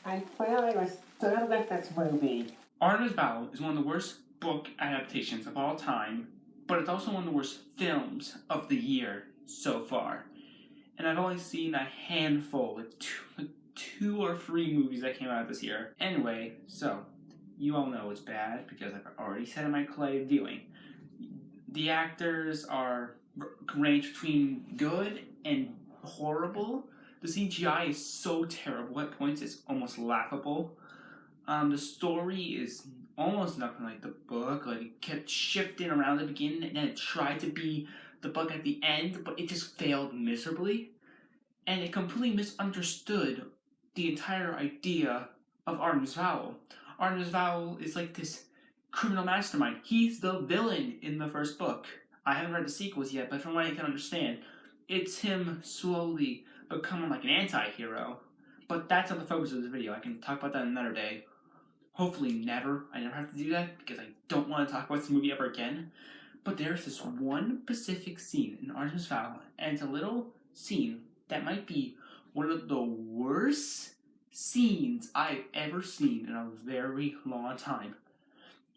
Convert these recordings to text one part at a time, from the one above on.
I finally was done with this movie. Artemis Fowl is one of the worst book adaptations of all time, but it's also one of the worst films of the year so far. And I've only seen a handful, two or three movies that came out this year. Anyway, so you all know it's bad because I've already said in my collective viewing. The actors are range between good and horrible. The CGI is so terrible at points; it's almost laughable. The story is almost nothing like the book. Like, it kept shifting around the beginning, and then it tried to be the book at the end, but it just failed miserably. And it completely misunderstood the entire idea of Artemis Fowl. Artemis Fowl is like this criminal mastermind. He's the villain in the first book. I haven't read the sequels yet, but from what I can understand, it's him slowly becoming like an anti-hero. But that's not the focus of this video. I can talk about that another day. Hopefully never. I never have to do that because I don't want to talk about this movie ever again. But there's this one specific scene in Artemis Fowl, and it's a little scene that might be one of the worst scenes I've ever seen in a very long time.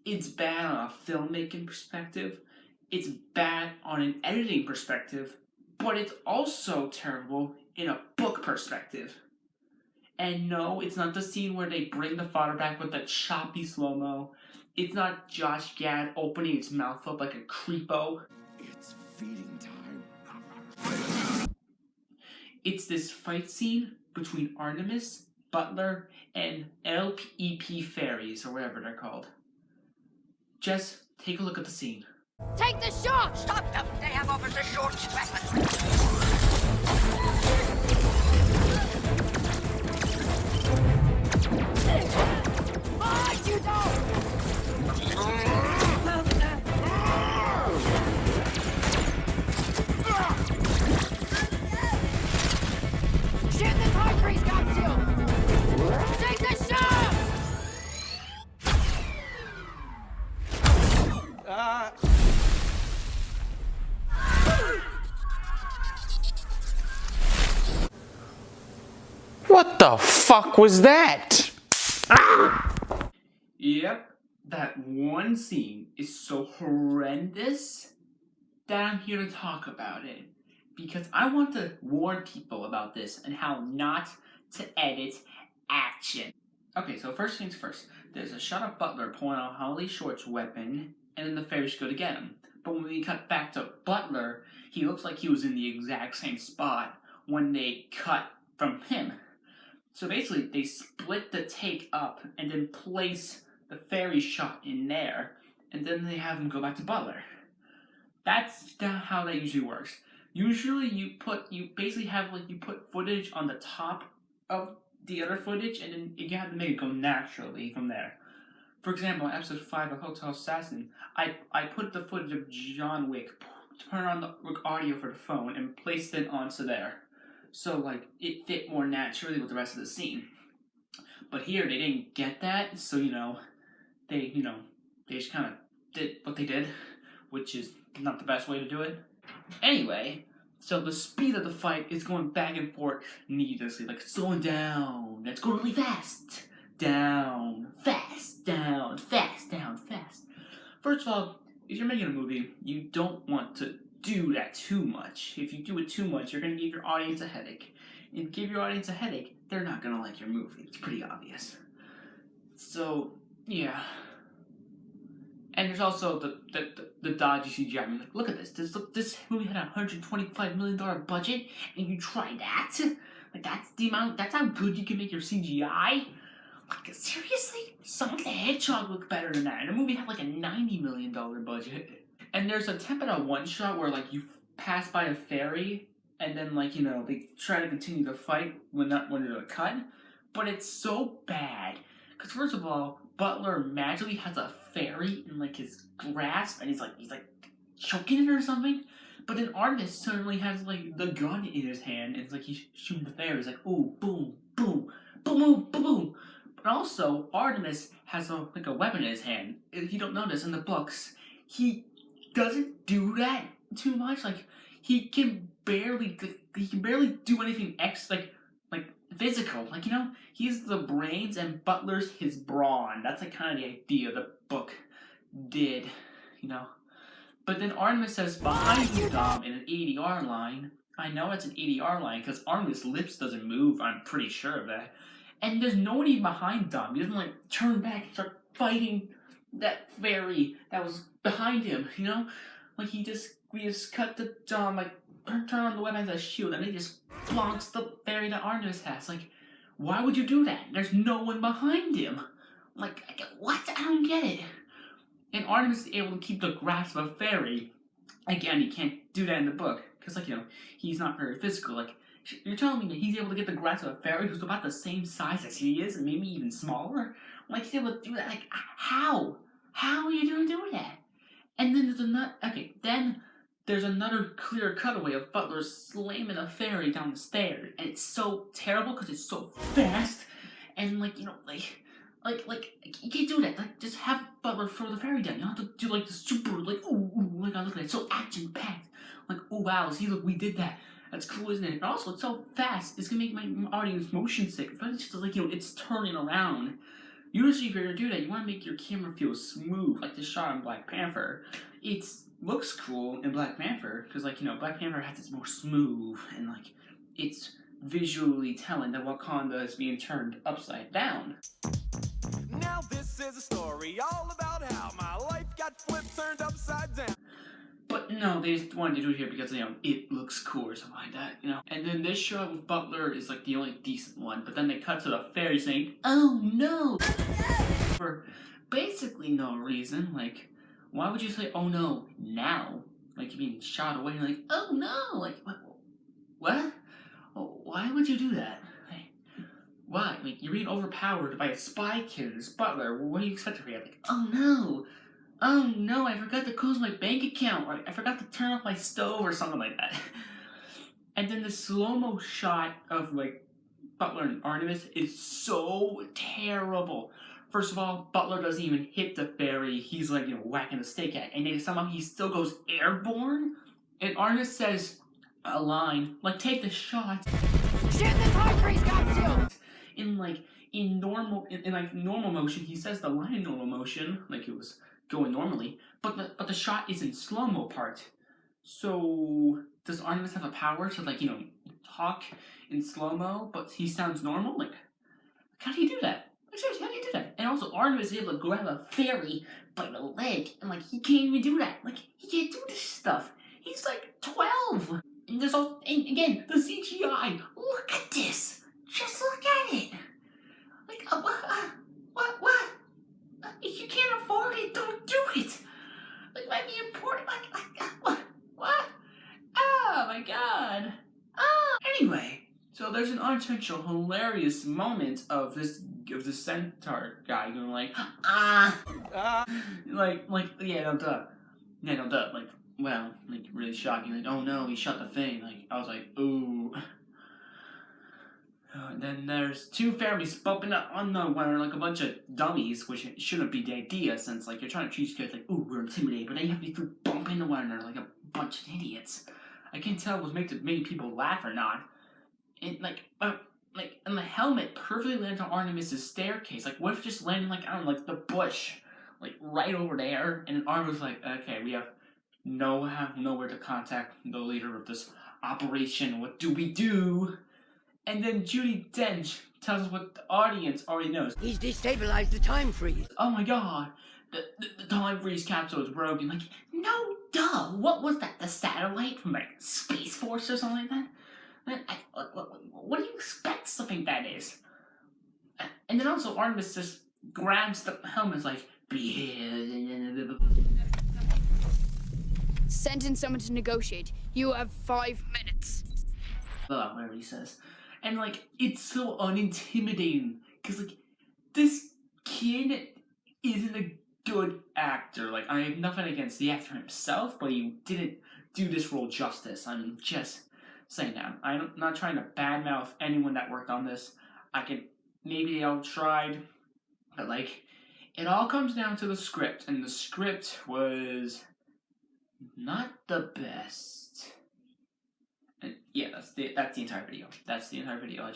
It's bad on a filmmaking perspective, it's bad on an editing perspective, but it's also terrible in a book perspective. And no, it's not the scene where they bring the father back with that choppy slow-mo. It's not Josh Gad opening its mouth up like a creepo. It's feeding time. It's this fight scene between Artemis, Butler, and LPEP fairies, or whatever they're called. Just take a look at the scene. Take the shot! Stop them! They have Officer Short's weapon! Fight, you don't! Shoot the concrete capsule! Take the shot! What the fuck was that? Yep, that one scene is so horrendous that I'm here to talk about it. Because I want to warn people about this and how not to edit action. Okay, so first things first. There's a shot of Butler pulling out Holly Short's weapon, and then the fairies go to get him. But when we cut back to Butler, he looks like he was in the exact same spot when they cut from him. So basically, they split the take up and then place the fairy shot in there, and then they have him go back to Butler. That's how that usually works. Usually, you basically have you put footage on the top of the other footage, and then you have to make it go naturally from there. For example, in episode 5 of Hotel Assassin, I put the footage of John Wick, turned on the audio for the phone, and placed it onto there. So, it fit more naturally with the rest of the scene. But here, they didn't get that, so, they just kind of did what they did, which is not the best way to do it. Anyway, so the speed of the fight is going back and forth needlessly, it's going down, it's going really fast. Down, fast, down, fast, down, fast. First of all, if you're making a movie, you don't want to do that too much. If you do it too much, you're going to give your audience a headache. And if you give your audience a headache, they're not going to like your movie. It's pretty obvious. So, yeah. And there's also the dodgy CGI. I mean, look at this. This movie had a $125 million budget, and you try that? That's the amount. That's how good you can make your CGI? Seriously? Sonic the Hedgehog looked better than that. And the movie had a $90 million budget. And there's a attempt at a one-shot where, you pass by a fairy, and then, they try to continue the fight when there's a cut. But it's so bad. Because, first of all, Butler magically has a fairy in, his grasp, and he's choking it or something. But then Artemis suddenly has, the gun in his hand, and it's he's shooting the fairy. He's ooh, boom, boom, boom, boom, boom, boom. But also, Artemis has a weapon in his hand. If you don't notice in the books, he doesn't do that too much. He can barely do anything physical. Like, he's the brains and Butler's his brawn. That's like kind of the idea the book did, But then Artemis says, behind you, Dom, in an ADR line. I know it's an ADR line because Artemis' lips doesn't move. I'm pretty sure of that. And there's nobody behind Dom. He doesn't turn back and start fighting that fairy that was behind him, Like we just cut the Dom, turn on the weapon as a shield, and he just blocks the fairy that Artemis has. Like, why would you do that? There's no one behind him. Like, what? I don't get it. And Artemis is able to keep the grasp of a fairy. Again, he can't do that in the book, because, he's not very physical. Like, you're telling me that he's able to get the grasp of a fairy who's about the same size as he is, and maybe even smaller? Like, he's able to do that? Like, how? How are you going to do that? And then there's another clear cutaway of Butler slamming a fairy down the stairs, and it's so terrible because it's so fast, and you can't do that. Like, just have Butler throw the fairy down. You don't have to do the super ooh, look at it, it's so action packed. Like, oh wow, see, look, we did that. That's cool, isn't it? And also, it's so fast. It's gonna make my audience motion sick. It's just it's turning around. Usually, if you're gonna do that, you want to make your camera feel smooth, like the shot in Black Panther. It looks cool in Black Panther because, Black Panther has its more smooth and it's visually telling that Wakanda is being turned upside down. Now this is a story all about how my life got flipped, turned upside down. But no, they just wanted to do it here because, it looks cool or something like that, And then this shot with Butler is, the only decent one. But then they cut to the fairy saying, oh no! For basically no reason. Why would you say, oh no, now? You're being shot away and oh no! What? Why would you do that? Why? You're being overpowered by a spy kid, this Butler. What do you expect to react? Oh no! Oh no, I forgot to close my bank account, or I forgot to turn off my stove, or something like that. And then the slow-mo shot of, Butler and Artemis is so terrible. First of all, Butler doesn't even hit the fairy. He's, whacking the stake at it. And then somehow he still goes airborne. And Artemis says a line, take the shot. Shoot the time freeze capsule! In normal motion, he says the line in normal motion, like it was going normally, but the shot is in slow-mo part. So does Artemis have a power to talk in slow-mo, but he sounds normal? How do you do that? Seriously, how do you do that? And also Artemis is able to grab a fairy by the leg, and he can't even do that. He can't do this stuff. He's 12. And there's also, and again, the CGI. Look at this. Just look at it. What? If you can't afford it, don't do it. Might be important. What? Oh my god. Anyway, so there's an unintentional, hilarious moment of the centaur guy going yeah, no duh. Yeah, no duh. Really shocking. Oh no, he shot the thing. I was ooh. And then there's two fairies bumping up on the one a bunch of dummies, which shouldn't be the idea since you're trying to teach kids ooh, we're intimidated, but then you have to bump into one another like a bunch of idiots. I can't tell if it was making people laugh or not. And and the helmet perfectly landed on Artemis' staircase. What if just landing the bush, right over there, and Artemis was okay, we have nowhere to contact the leader of this operation. What do we do? And then Judi Dench tells us what the audience already knows. He's destabilized the time freeze. Oh my god, the time freeze capsule is broken. No, duh. What was that? The satellite from Space Force or something like that? What do you expect something that is? And then also Artemis just grabs the helmet, be here. Send in someone to negotiate. You have 5 minutes. Whatever he says. And it's so unintimidating because this kid isn't a good actor. I have nothing against the actor himself, but he didn't do this role justice. I'm just saying that. I'm not trying to badmouth anyone that worked on this. Maybe they all tried, but it all comes down to the script, and the script was not the best. And yeah, that's the entire video. That's the entire video.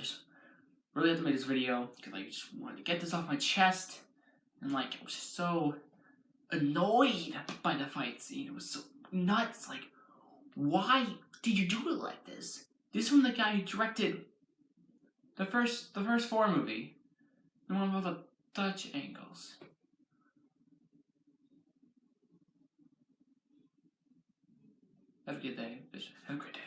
really had to make this video because I just wanted to get this off my chest, and like I was just so annoyed by the fight scene. It was so nuts. Like, why did you do it like this? This is from the guy who directed the first 4 movie, the one with the Dutch angles. Have a good day. Have a great day.